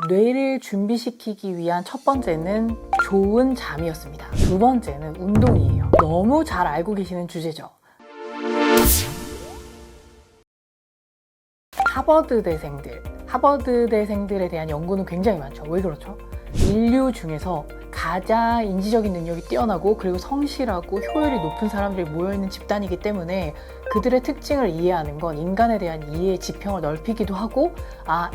뇌를 준비시키기 위한 첫 번째는 좋은 잠이었습니다. 두 번째는 운동이에요. 너무 잘 알고 계시는 주제죠. 하버드대생들에 대한 연구는 굉장히 많죠. 왜 그렇죠? 인류 중에서 가장 인지적인 능력이 뛰어나고 그리고 성실하고 효율이 높은 사람들이 모여있는 집단이기 때문에 그들의 특징을 이해하는 건 인간에 대한 이해의 지평을 넓히기도 하고,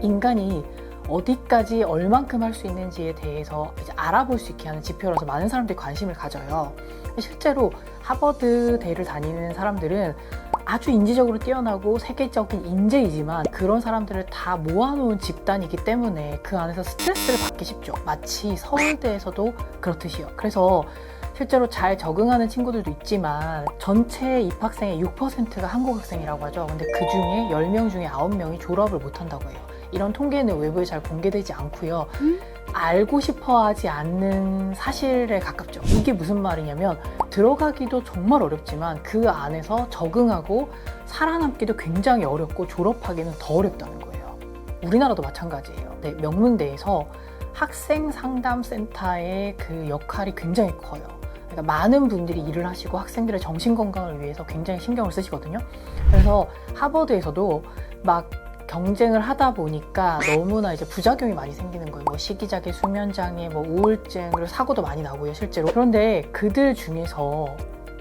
인간이 어디까지 얼만큼 할 수 있는지에 대해서 이제 알아볼 수 있게 하는 지표라서 많은 사람들이 관심을 가져요. 실제로 하버드대를 다니는 사람들은 아주 인지적으로 뛰어나고 세계적인 인재이지만 그런 사람들을 다 모아놓은 집단이기 때문에 그 안에서 스트레스를 받기 쉽죠. 마치 서울대에서도 그렇듯이요. 그래서 실제로 잘 적응하는 친구들도 있지만 전체 입학생의 6%가 한국 학생이라고 하죠. 근데 그 중에 10명 중에 9명이 졸업을 못한다고 해요. 이런 통계는 외부에 잘 공개되지 않고요. 알고 싶어 하지 않는 사실에 가깝죠. 이게 무슨 말이냐면 들어가기도 정말 어렵지만 그 안에서 적응하고 살아남기도 굉장히 어렵고 졸업하기는 더 어렵다는 거예요. 우리나라도 마찬가지예요. 네, 명문대에서 학생상담센터의 그 역할이 굉장히 커요. 그러니까 많은 분들이 일을 하시고 학생들의 정신건강을 위해서 굉장히 신경을 쓰시거든요. 그래서 하버드에서도 막 경쟁을 하다 보니까 너무나 이제 부작용이 많이 생기는 거예요. 뭐 식이장애, 수면장애, 뭐 우울증, 그리고 사고도 많이 나고요, 실제로. 그런데 그들 중에서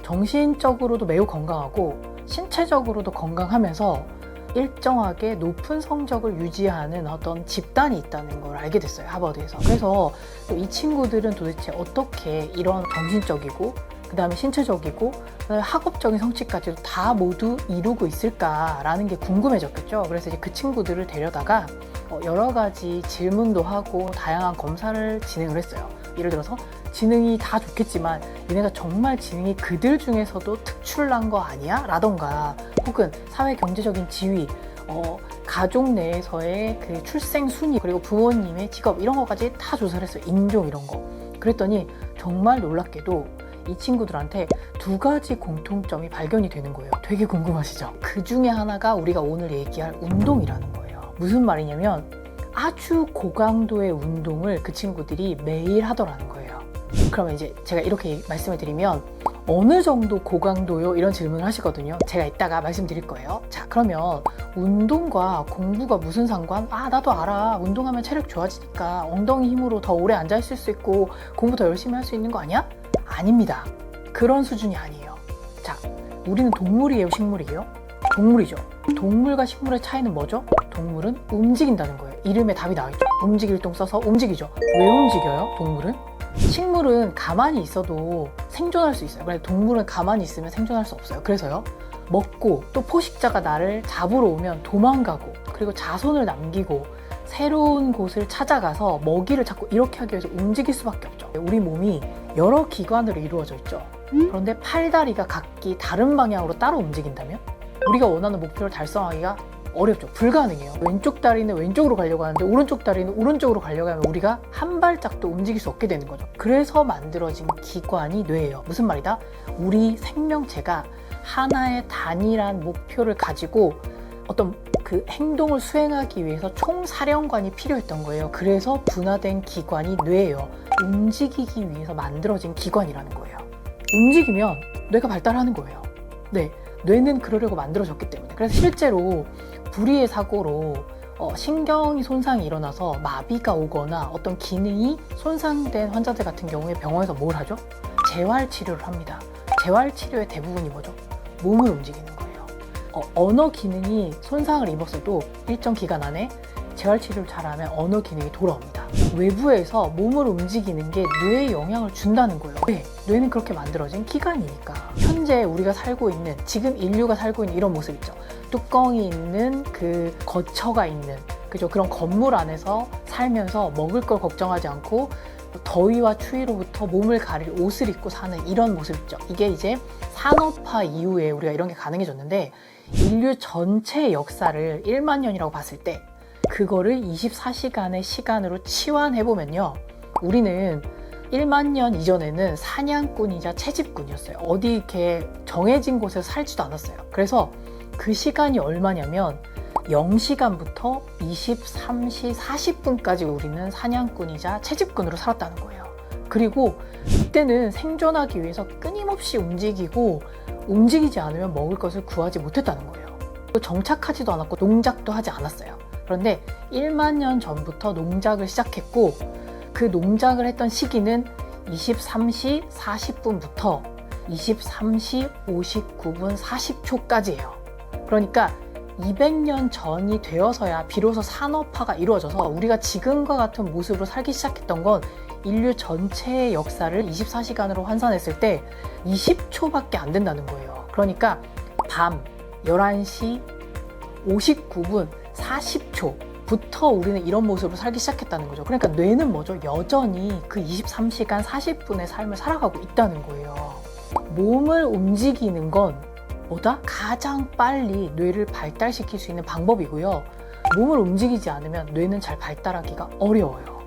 정신적으로도 매우 건강하고 신체적으로도 건강하면서 일정하게 높은 성적을 유지하는 어떤 집단이 있다는 걸 알게 됐어요, 하버드에서. 그래서 이 친구들은 도대체 어떻게 이런 정신적이고 그 다음에 신체적이고 그다음에 학업적인 성취까지도 다 모두 이루고 있을까라는 게 궁금해졌겠죠. 그래서 이제 그 친구들을 데려다가 여러 가지 질문도 하고 다양한 검사를 진행을 했어요. 예를 들어서 지능이 다 좋겠지만 얘네가 정말 지능이 그들 중에서도 특출난 거 아니야? 라던가 혹은 사회 경제적인 지위, 가족 내에서의 그 출생 순위, 그리고 부모님의 직업 이런 것까지 다 조사를 했어요. 인종 이런 거. 그랬더니 정말 놀랍게도 이 친구들한테 두 가지 공통점이 발견이 되는 거예요. 되게 궁금하시죠? 그 중에 하나가 우리가 오늘 얘기할 운동이라는 거예요. 무슨 말이냐면 아주 고강도의 운동을 그 친구들이 매일 하더라는 거예요. 그러면 이제 제가 이렇게 말씀을 드리면 어느 정도 고강도요? 이런 질문을 하시거든요. 제가 이따가 말씀드릴 거예요. 자, 그러면 운동과 공부가 무슨 상관? 나도 알아. 운동하면 체력 좋아지니까 엉덩이 힘으로 더 오래 앉아있을 수 있고 공부 더 열심히 할 수 있는 거 아니야? 아닙니다. 그런 수준이 아니에요. 자, 우리는 동물이에요, 식물이에요? 동물이죠. 동물과 식물의 차이는 뭐죠? 동물은 움직인다는 거예요. 이름에 답이 나와있죠. 움직일 동 써서 움직이죠. 왜 움직여요, 동물은? 식물은 가만히 있어도 생존할 수 있어요. 그런데 동물은 가만히 있으면 생존할 수 없어요. 그래서요, 먹고 또 포식자가 나를 잡으러 오면 도망가고 그리고 자손을 남기고 새로운 곳을 찾아가서 먹이를 찾고 이렇게 하기 위해서 움직일 수밖에 없죠. 우리 몸이 여러 기관으로 이루어져 있죠. 그런데 팔다리가 각기 다른 방향으로 따로 움직인다면 우리가 원하는 목표를 달성하기가 어렵죠. 불가능해요. 왼쪽 다리는 왼쪽으로 가려고 하는데 오른쪽 다리는 오른쪽으로 가려고 하면 우리가 한 발짝도 움직일 수 없게 되는 거죠. 그래서 만들어진 기관이 뇌예요. 무슨 말이다? 우리 생명체가 하나의 단일한 목표를 가지고 어떤 그 행동을 수행하기 위해서 총사령관이 필요했던 거예요. 그래서 분화된 기관이 뇌예요. 움직이기 위해서 만들어진 기관이라는 거예요. 움직이면 뇌가 발달하는 거예요. 네, 뇌는 그러려고 만들어졌기 때문에. 그래서 실제로 불의의 사고로 신경이 손상이 일어나서 마비가 오거나 어떤 기능이 손상된 환자들 같은 경우에 병원에서 뭘 하죠? 재활치료를 합니다. 재활치료의 대부분이 뭐죠? 몸을 움직이는 거예요. 언어 기능이 손상을 입었어도 일정 기간 안에 재활치료를 잘하면 언어 기능이 돌아옵니다. 외부에서 몸을 움직이는 게 뇌에 영향을 준다는 거예요. 왜? 뇌는 그렇게 만들어진 기관이니까. 현재 우리가 살고 있는, 지금 인류가 살고 있는 이런 모습 있죠. 뚜껑이 있는 그 거처가 있는, 그죠? 그런 건물 안에서 살면서 먹을 걸 걱정하지 않고 더위와 추위로부터 몸을 가릴 옷을 입고 사는 이런 모습 있죠. 이게 이제 산업화 이후에 우리가 이런 게 가능해졌는데, 인류 전체의 역사를 1만 년이라고 봤을 때 그거를 24시간의 시간으로 치환해보면요, 우리는 1만 년 이전에는 사냥꾼이자 채집꾼이었어요. 어디 이렇게 정해진 곳에서 살지도 않았어요. 그래서 그 시간이 얼마냐면 0시간부터 23시 40분까지 우리는 사냥꾼이자 채집꾼으로 살았다는 거예요. 그리고 이때는 생존하기 위해서 끊임없이 움직이고 움직이지 않으면 먹을 것을 구하지 못했다는 거예요. 또 정착하지도 않았고 농작도 하지 않았어요. 그런데 1만 년 전부터 농작을 시작했고 그 농작을 했던 시기는 23시 40분부터 23시 59분 40초까지예요. 그러니까 200년 전이 되어서야 비로소 산업화가 이루어져서 우리가 지금과 같은 모습으로 살기 시작했던 건 인류 전체의 역사를 24시간으로 환산했을 때 20초밖에 안 된다는 거예요. 그러니까 밤 11시 59분 40초부터 우리는 이런 모습으로 살기 시작했다는 거죠. 그러니까 뇌는 뭐죠? 여전히 그 23시간 40분의 삶을 살아가고 있다는 거예요. 몸을 움직이는 건 보다 가장 빨리 뇌를 발달시킬 수 있는 방법이고요. 몸을 움직이지 않으면 뇌는 잘 발달하기가 어려워요.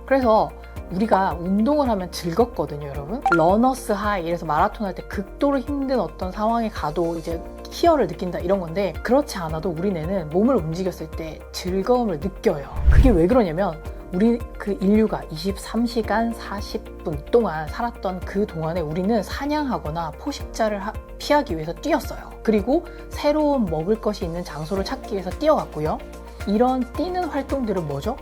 그래서 우리가 운동을 하면 즐겁거든요, 여러분. 러너스 하이, 이래서 마라톤 할 때 극도로 힘든 어떤 상황에 가도 이제 희열을 느낀다 이런 건데, 그렇지 않아도 우리 뇌는 몸을 움직였을 때 즐거움을 느껴요. 그게 왜 그러냐면 우리 그 인류가 23시간 40분 동안 살았던 그 동안에 우리는 사냥하거나 포식자를 피하기 위해서 뛰었어요. 그리고 새로운 먹을 것이 있는 장소를 찾기 위해서 뛰어갔고요. 이런 뛰는 활동들은 뭐죠?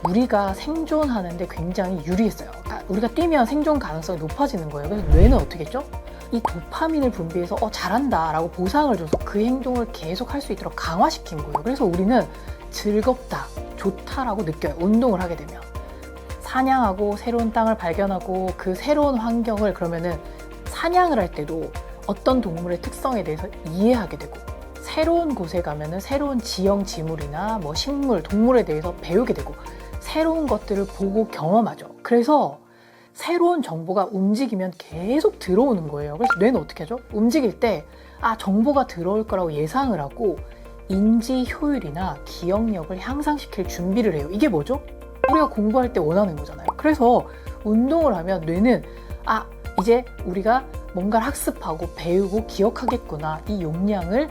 우리가 생존하는데 굉장히 유리했어요. 우리가 뛰면 생존 가능성이 높아지는 거예요. 그래서 뇌는 어떻게 했죠? 이 도파민을 분비해서 잘한다 라고 보상을 줘서 그 행동을 계속 할 수 있도록 강화시킨 거예요. 그래서 우리는 즐겁다, 좋다라고 느껴요. 운동을 하게 되면. 사냥하고 새로운 땅을 발견하고 그 새로운 환경을, 그러면은 사냥을 할 때도 어떤 동물의 특성에 대해서 이해하게 되고, 새로운 곳에 가면은 새로운 지형 지물이나 뭐 식물, 동물에 대해서 배우게 되고, 새로운 것들을 보고 경험하죠. 그래서 새로운 정보가 움직이면 계속 들어오는 거예요. 그래서 뇌는 어떻게 하죠? 움직일 때 정보가 들어올 거라고 예상을 하고 인지 효율이나 기억력을 향상시킬 준비를 해요. 이게 뭐죠? 우리가 공부할 때 원하는 거잖아요. 그래서 운동을 하면 뇌는 이제 우리가 뭔가를 학습하고 배우고 기억하겠구나, 이 용량을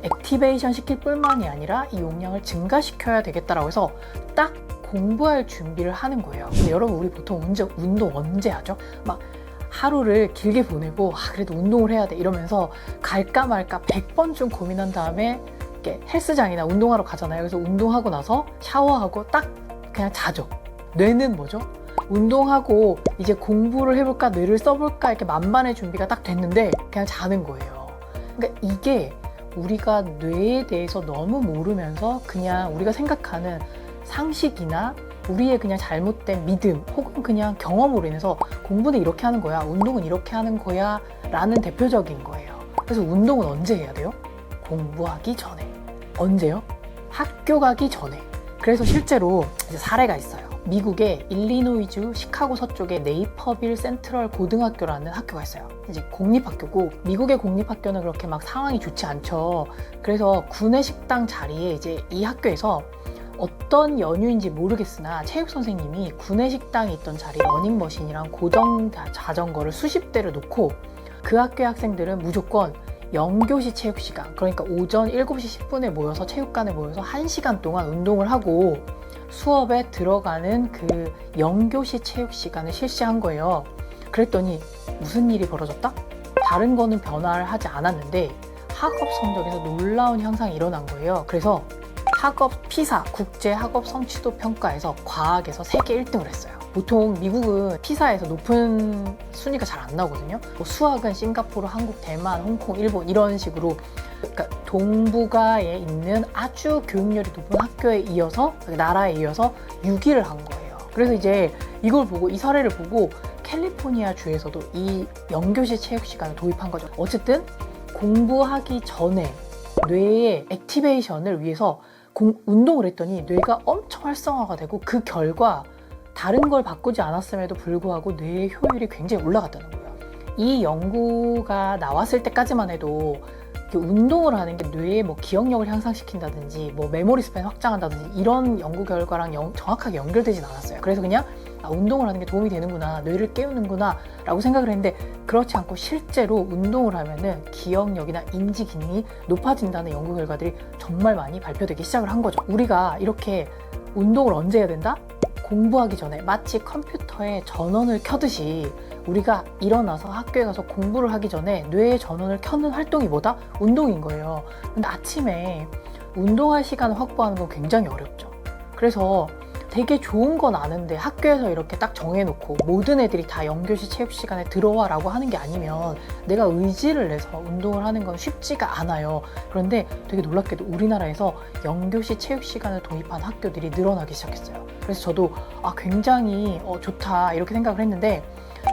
액티베이션 시킬 뿐만이 아니라 이 용량을 증가시켜야 되겠다라고 해서 딱 공부할 준비를 하는 거예요. 근데 여러분, 우리 보통 운동 언제 하죠? 막 하루를 길게 보내고 그래도 운동을 해야 돼 이러면서 갈까 말까 100번쯤 고민한 다음에 이렇게 헬스장이나 운동하러 가잖아요. 그래서 운동하고 나서 샤워하고 딱 그냥 자죠. 뇌는 뭐죠? 운동하고 이제 공부를 해볼까, 뇌를 써볼까, 이렇게 만반의 준비가 딱 됐는데 그냥 자는 거예요. 그러니까 이게 우리가 뇌에 대해서 너무 모르면서 그냥 우리가 생각하는 상식이나 우리의 그냥 잘못된 믿음 혹은 그냥 경험으로 인해서 공부는 이렇게 하는 거야, 운동은 이렇게 하는 거야 라는 대표적인 거예요. 그래서 운동은 언제 해야 돼요? 공부하기 전에. 언제요? 학교 가기 전에. 그래서 실제로 이제 사례가 있어요. 미국의 일리노이주 시카고 서쪽의 네이퍼빌 센트럴 고등학교라는 학교가 있어요. 이제 공립학교고, 미국의 공립학교는 그렇게 막 상황이 좋지 않죠. 그래서 구내식당 자리에 이제 이 학교에서 어떤 연유인지 모르겠으나 체육 선생님이 구내식당에 있던 자리에 러닝머신이랑 고정 자전거를 수십 대를 놓고 그 학교의 학생들은 무조건 0교시 체육시간, 그러니까 오전 7시 10분에 모여서 체육관에 모여서 1시간 동안 운동을 하고 수업에 들어가는 그 0교시 체육시간을 실시한 거예요. 그랬더니 무슨 일이 벌어졌다? 다른 거는 변화를 하지 않았는데 학업 성적에서 놀라운 향상이 일어난 거예요. 그래서 학업 피사, 국제 학업 성취도 평가에서 과학에서 세계 1등을 했어요. 보통 미국은 피사에서 높은 순위가 잘 안 나오거든요. 수학은 싱가포르, 한국, 대만, 홍콩, 일본 이런 식으로, 그러니까 동북아에 있는 아주 교육열이 높은 학교에 이어서, 나라에 이어서 6위를 한 거예요. 그래서 이제 이걸 보고, 이 사례를 보고 캘리포니아 주에서도 이 0교시 체육 시간을 도입한 거죠. 어쨌든 공부하기 전에 뇌의 액티베이션을 위해서 운동을 했더니 뇌가 엄청 활성화가 되고, 그 결과 다른 걸 바꾸지 않았음에도 불구하고 뇌의 효율이 굉장히 올라갔다는 거예요. 이 연구가 나왔을 때까지만 해도 운동을 하는 게 뇌의 뭐 기억력을 향상시킨다든지 뭐 메모리 스팬 확장한다든지 이런 연구 결과랑 정확하게 연결되진 않았어요. 그래서 그냥 운동을 하는 게 도움이 되는구나, 뇌를 깨우는구나 라고 생각을 했는데, 그렇지 않고 실제로 운동을 하면은 기억력이나 인지 기능이 높아진다는 연구 결과들이 정말 많이 발표되기 시작을 한 거죠. 우리가 이렇게 운동을 언제 해야 된다? 공부하기 전에, 마치 컴퓨터에 전원을 켜듯이 우리가 일어나서 학교에 가서 공부를 하기 전에 뇌의 전원을 켜는 활동이 뭐다? 운동인 거예요. 근데 아침에 운동할 시간을 확보하는 건 굉장히 어렵죠. 그래서 되게 좋은 건 아는데 학교에서 이렇게 딱 정해놓고 모든 애들이 다 영교시 체육 시간에 들어와 라고 하는 게 아니면 내가 의지를 내서 운동을 하는 건 쉽지가 않아요. 그런데 되게 놀랍게도 우리나라에서 영교시 체육 시간을 도입한 학교들이 늘어나기 시작했어요. 그래서 저도 굉장히 좋다 이렇게 생각을 했는데,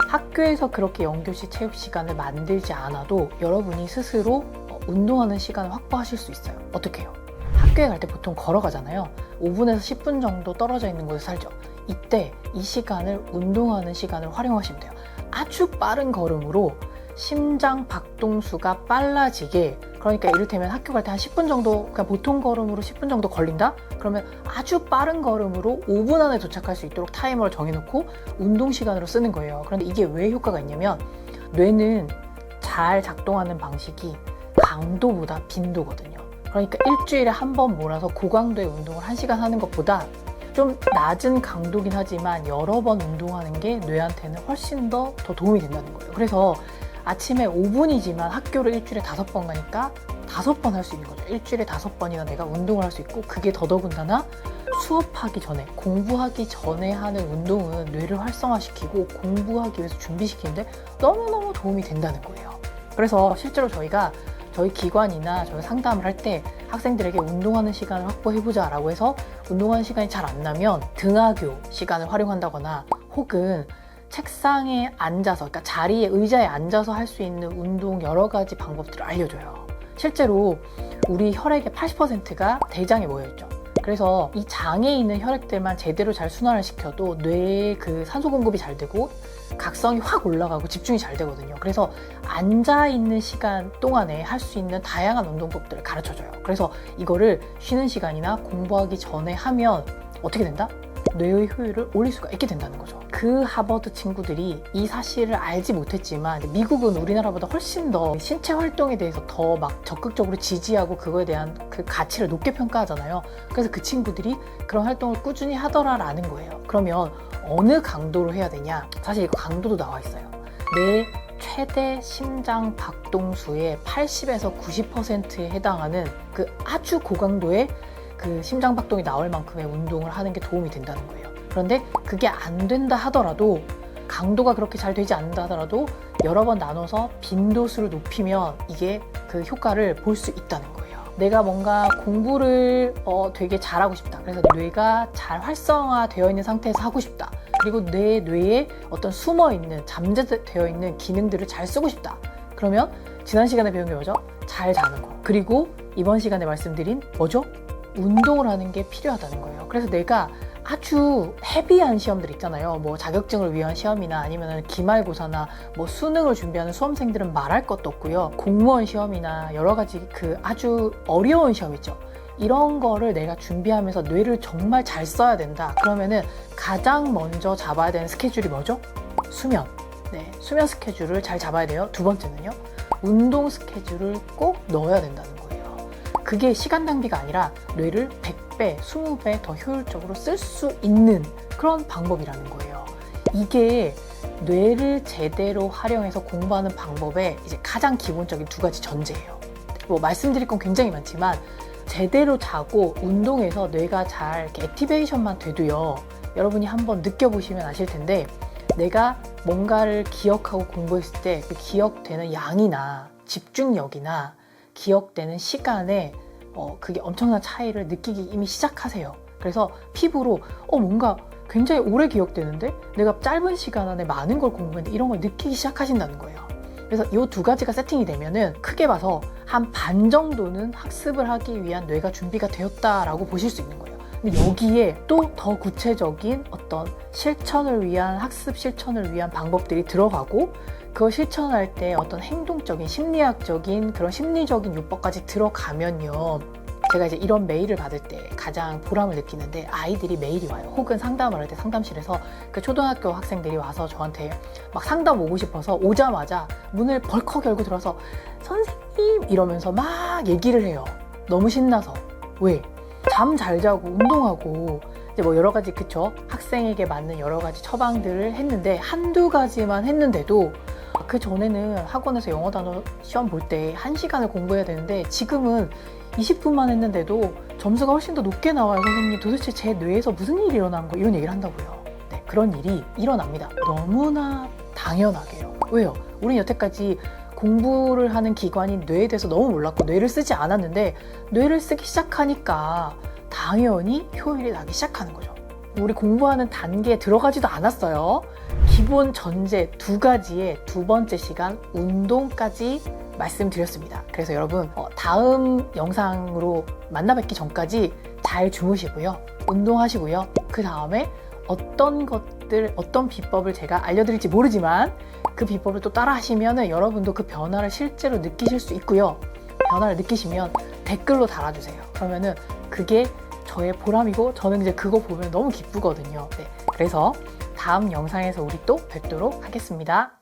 학교에서 그렇게 영교시 체육 시간을 만들지 않아도 여러분이 스스로 운동하는 시간을 확보하실 수 있어요. 어떻게 해요? 학교에 갈 때 보통 걸어가잖아요. 5분에서 10분 정도 떨어져 있는 곳에 살죠. 이때 이 시간을 운동하는 시간을 활용하시면 돼요. 아주 빠른 걸음으로 심장 박동수가 빨라지게, 그러니까 이를테면 학교 갈 때 한 10분 정도, 그냥 보통 걸음으로 10분 정도 걸린다? 그러면 아주 빠른 걸음으로 5분 안에 도착할 수 있도록 타이머를 정해놓고 운동 시간으로 쓰는 거예요. 그런데 이게 왜 효과가 있냐면, 뇌는 잘 작동하는 방식이 강도보다 빈도거든요. 그러니까 일주일에 한 번 몰아서 고강도의 운동을 1시간 하는 것보다 좀 낮은 강도긴 하지만 여러 번 운동하는 게 뇌한테는 훨씬 더 도움이 된다는 거예요. 그래서 아침에 5분이지만 학교를 일주일에 5번 가니까 5번 할 수 있는 거죠. 일주일에 5번이나 내가 운동을 할 수 있고, 그게 더더군다나 수업하기 전에, 공부하기 전에 하는 운동은 뇌를 활성화시키고 공부하기 위해서 준비시키는데 너무너무 도움이 된다는 거예요. 그래서 실제로 저희 기관이나 저희 상담을 할 때 학생들에게 운동하는 시간을 확보해보자 라고 해서 운동하는 시간이 잘 안 나면 등하교 시간을 활용한다거나, 혹은 책상에 앉아서, 그러니까 자리에, 의자에 앉아서 할 수 있는 운동 여러 가지 방법들을 알려줘요. 실제로 우리 혈액의 80%가 대장에 모여있죠. 그래서 이 장에 있는 혈액들만 제대로 잘 순환을 시켜도 뇌에 그 산소 공급이 잘 되고 각성이 확 올라가고 집중이 잘 되거든요. 그래서 앉아있는 시간 동안에 할 수 있는 다양한 운동법들을 가르쳐줘요. 그래서 이거를 쉬는 시간이나 공부하기 전에 하면 어떻게 된다? 뇌의 효율을 올릴 수가 있게 된다는 거죠. 그 하버드 친구들이 이 사실을 알지 못했지만, 미국은 우리나라보다 훨씬 더 신체 활동에 대해서 더 막 적극적으로 지지하고 그거에 대한 그 가치를 높게 평가하잖아요. 그래서 그 친구들이 그런 활동을 꾸준히 하더라라는 거예요. 그러면 어느 강도로 해야 되냐? 사실 이거 강도도 나와 있어요. 내 최대 심장 박동수의 80에서 90%에 해당하는 그 아주 고강도의 그 심장 박동이 나올 만큼의 운동을 하는 게 도움이 된다는 거예요. 그런데 그게 안 된다 하더라도, 강도가 그렇게 잘 되지 않는다 하더라도 여러 번 나눠서 빈도수를 높이면 이게 그 효과를 볼 수 있다는 거예요. 내가 뭔가 공부를 되게 잘하고 싶다. 그래서 뇌가 잘 활성화되어 있는 상태에서 하고 싶다. 그리고 내 뇌에 어떤 숨어있는, 잠재되어 있는 기능들을 잘 쓰고 싶다. 그러면 지난 시간에 배운 게 뭐죠? 잘 자는 거. 그리고 이번 시간에 말씀드린 뭐죠? 운동을 하는 게 필요하다는 거예요. 그래서 내가 아주 헤비한 시험들 있잖아요. 뭐 자격증을 위한 시험이나 아니면 기말고사나 뭐 수능을 준비하는 수험생들은 말할 것도 없고요. 공무원 시험이나 여러 가지 그 아주 어려운 시험 있죠. 이런 거를 내가 준비하면서 뇌를 정말 잘 써야 된다. 그러면은 가장 먼저 잡아야 되는 스케줄이 뭐죠? 수면. 네, 수면 스케줄을 잘 잡아야 돼요. 두 번째는요, 운동 스케줄을 꼭 넣어야 된다는 거예요. 그게 시간 낭비가 아니라 뇌를 100배, 20배 더 효율적으로 쓸 수 있는 그런 방법이라는 거예요. 이게 뇌를 제대로 활용해서 공부하는 방법의 이제 가장 기본적인 2가지 전제예요. 뭐 말씀드릴 건 굉장히 많지만, 제대로 자고 운동해서 뇌가 잘 이렇게 액티베이션만 돼도요, 여러분이 한번 느껴보시면 아실 텐데, 내가 뭔가를 기억하고 공부했을 때 그 기억되는 양이나 집중력이나 기억되는 시간에 그게 엄청난 차이를 느끼기 이미 시작하세요. 그래서 피부로 뭔가 굉장히 오래 기억되는데 내가 짧은 시간 안에 많은 걸 공부했는데, 이런 걸 느끼기 시작하신다는 거예요. 그래서 이 2가지가 세팅이 되면은 크게 봐서 한 반 정도는 학습을 하기 위한 뇌가 준비가 되었다라고 보실 수 있는 거예요. 근데 여기에 또 더 구체적인 어떤 실천을 위한, 학습 실천을 위한 방법들이 들어가고, 그걸 실천할 때 어떤 행동적인, 심리학적인 그런 심리적인 요법까지 들어가면요, 제가 이제 이런 메일을 받을 때 가장 보람을 느끼는데 아이들이 메일이 와요. 혹은 상담을 할 때 상담실에서 그 초등학교 학생들이 와서 저한테 막 상담 오고 싶어서 오자마자 문을 벌컥 열고 들어서 선생님 이러면서 막 얘기를 해요. 너무 신나서. 왜? 잠 잘 자고 운동하고 이제 뭐 여러 가지 그쵸? 학생에게 맞는 여러 가지 처방들을 했는데 한두 가지만 했는데도 그 전에는 학원에서 영어 단어 시험 볼 때 1시간을 공부해야 되는데 지금은 20분만 했는데도 점수가 훨씬 더 높게 나와요. 선생님 도대체 제 뇌에서 무슨 일이 일어난 거 이런 얘기를 한다고요. 네, 그런 일이 일어납니다. 너무나 당연하게요. 왜요? 우린 여태까지 공부를 하는 기관인 뇌에 대해서 너무 몰랐고 뇌를 쓰지 않았는데 뇌를 쓰기 시작하니까 당연히 효율이 나기 시작하는 거죠. 우리 공부하는 단계에 들어가지도 않았어요. 기본 전제 2가지의 2번째 시간 운동까지 말씀드렸습니다. 그래서 여러분 다음 영상으로 만나 뵙기 전까지 잘 주무시고요. 운동하시고요. 그 다음에 어떤 비법을 제가 알려드릴지 모르지만 그 비법을 또 따라 하시면 여러분도 그 변화를 실제로 느끼실 수 있고요. 변화를 느끼시면 댓글로 달아주세요. 그러면은 그게 저의 보람이고 저는 이제 그거 보면 너무 기쁘거든요. 네, 그래서 다음 영상에서 우리 또 뵙도록 하겠습니다.